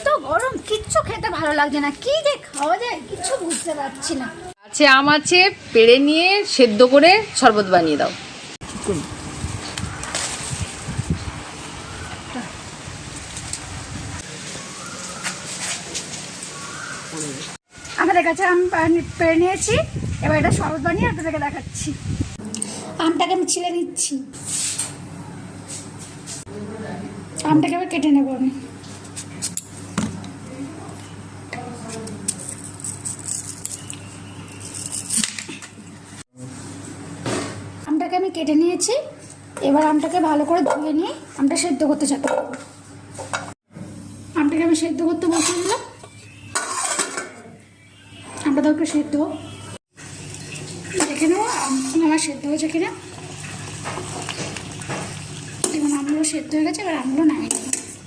তো গরম, কিচ্ছু খেতে ভালো লাগছে না, কি যে খাওয়া যায় কিছু বুঝতে পারছি না। আছে আম আছে, পেড়ে নিয়ে সেদ্ধ করে শরবত বানিয়ে দাও। আমাদের কাছে আম পেড়ে নিয়েছি, এবার এটা শরবত বানিয়ে আপনাদেরকে দেখাচ্ছি। আমটাকে আমি ছিলে নিচ্ছি, আমটাকে এবার কেটে নেবো আমি। আমটাকে আমি কেটে নিয়েছি, এবার আমটাকে ভালো করে ধুয়ে নিয়ে আমটা সেদ্ধ করতে চাপা দেবো। আমটাকে আমি সেদ্ধ করতে বসিয়ে দিলাম, আমটা তো একটু সেদ্ধ দেখে নেবো আমার সেদ্ধ হয়েছে কিনা। দেখুন আমগুলো সেদ্ধ হয়ে গেছে, এবার আমগুলো নামিয়ে দেবো।